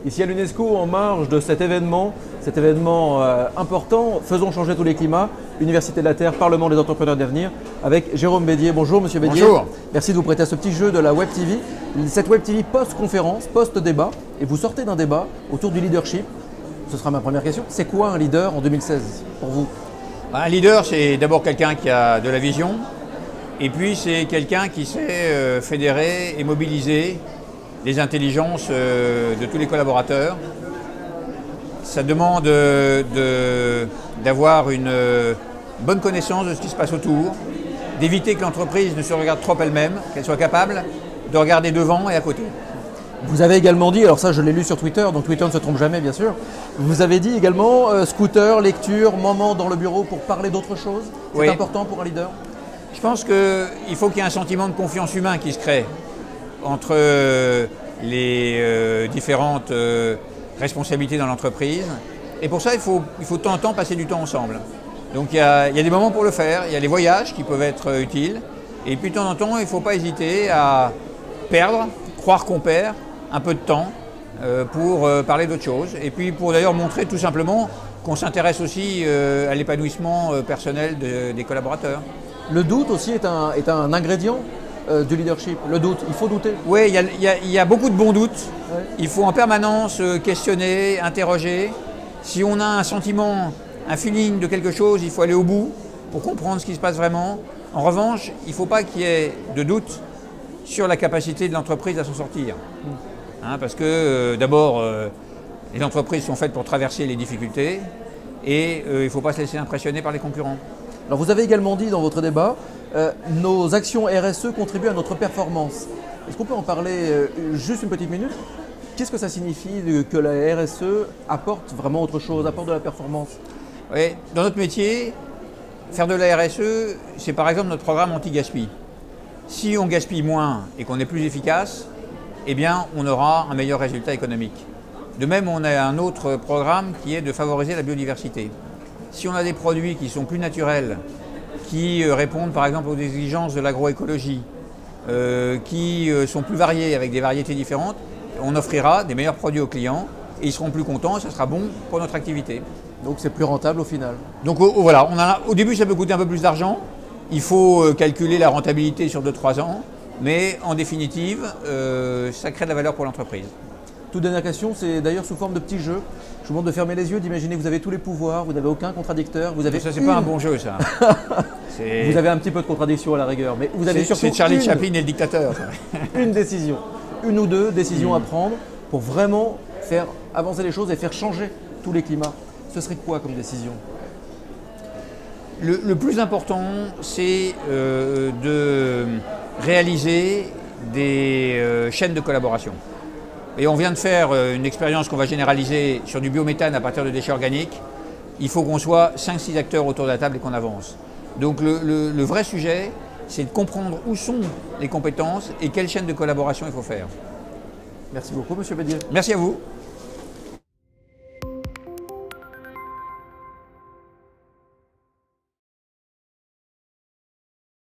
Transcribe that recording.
Ici à l'UNESCO, en marge de cet événement important, Faisons changer tous les climats, Université de la Terre, Parlement des entrepreneurs d'avenir, avec Jérôme Bédier. Bonjour Monsieur Bédier. Bonjour. Merci de vous prêter à ce petit jeu de la Web TV. Cette Web TV post-conférence, post-débat, et vous sortez d'un débat autour du leadership. Ce sera ma première question. C'est quoi un leader en 2016 pour vous? Un leader, c'est d'abord quelqu'un qui a de la vision, et puis c'est quelqu'un qui sait fédérer et mobiliser les intelligences de tous les collaborateurs. Ça demande d'avoir une bonne connaissance de ce qui se passe autour, d'éviter que l'entreprise ne se regarde trop elle-même, qu'elle soit capable de regarder devant et à côté. Vous avez également dit, alors ça je l'ai lu sur Twitter, donc Twitter ne se trompe jamais bien sûr, vous avez dit également scooter, lecture, moment dans le bureau pour parler d'autre chose. C'est oui. important pour un leader? Je pense qu'il faut qu'il y ait un sentiment de confiance humain qui se crée entre les différentes responsabilités dans l'entreprise. Et pour ça, il faut de temps en temps passer du temps ensemble. Donc il y a des moments pour le faire, il y a les voyages qui peuvent être utiles. Et puis de temps en temps, il ne faut pas hésiter à perdre, croire qu'on perd un peu de temps pour parler d'autre chose. Et puis pour d'ailleurs montrer tout simplement qu'on s'intéresse aussi à l'épanouissement personnel des collaborateurs. Le doute aussi est un ingrédient du leadership. Le doute, il faut douter. Oui, il y a beaucoup de bons doutes. Ouais. Il faut en permanence questionner, interroger. Si on a un sentiment, un feeling de quelque chose, il faut aller au bout pour comprendre ce qui se passe vraiment. En revanche, il ne faut pas qu'il y ait de doute sur la capacité de l'entreprise à s'en sortir. Parce que d'abord, les entreprises sont faites pour traverser les difficultés et il ne faut pas se laisser impressionner par les concurrents. Alors vous avez également dit dans votre débat, nos actions RSE contribuent à notre performance. Est-ce qu'on peut en parler juste une petite minute? Qu'est-ce que ça signifie que la RSE apporte vraiment autre chose, apporte de la performance? Oui, dans notre métier, faire de la RSE, c'est par exemple notre programme anti-gaspi. Si on gaspille moins et qu'on est plus efficace, eh bien on aura un meilleur résultat économique. De même, on a un autre programme qui est de favoriser la biodiversité. Si on a des produits qui sont plus naturels, qui répondent par exemple aux exigences de l'agroécologie, qui sont plus variés avec des variétés différentes, on offrira des meilleurs produits aux clients et ils seront plus contents et ça sera bon pour notre activité. Donc c'est plus rentable au final. Donc voilà, au début ça peut coûter un peu plus d'argent, il faut calculer la rentabilité sur 2-3 ans, mais en définitive, ça crée de la valeur pour l'entreprise. Toute dernière question, c'est d'ailleurs sous forme de petit jeu. Je vous demande de fermer les yeux, d'imaginer que vous avez tous les pouvoirs, vous n'avez aucun contradicteur. Vous avez ça, c'est pas un bon jeu, ça. Vous avez un petit peu de contradiction à la rigueur, mais vous avez surtout c'est Charlie Chaplin et le dictateur. une décision, une ou deux décisions à prendre pour vraiment faire avancer les choses et faire changer tous les climats. Ce serait quoi comme décision? Le plus important, c'est de réaliser des chaînes de collaboration. Et on vient de faire une expérience qu'on va généraliser sur du biométhane à partir de déchets organiques. Il faut qu'on soit 5-6 acteurs autour de la table et qu'on avance. Donc le vrai sujet, c'est de comprendre où sont les compétences et quelle chaîne de collaboration il faut faire. Merci beaucoup, Monsieur Bédier. Merci à vous.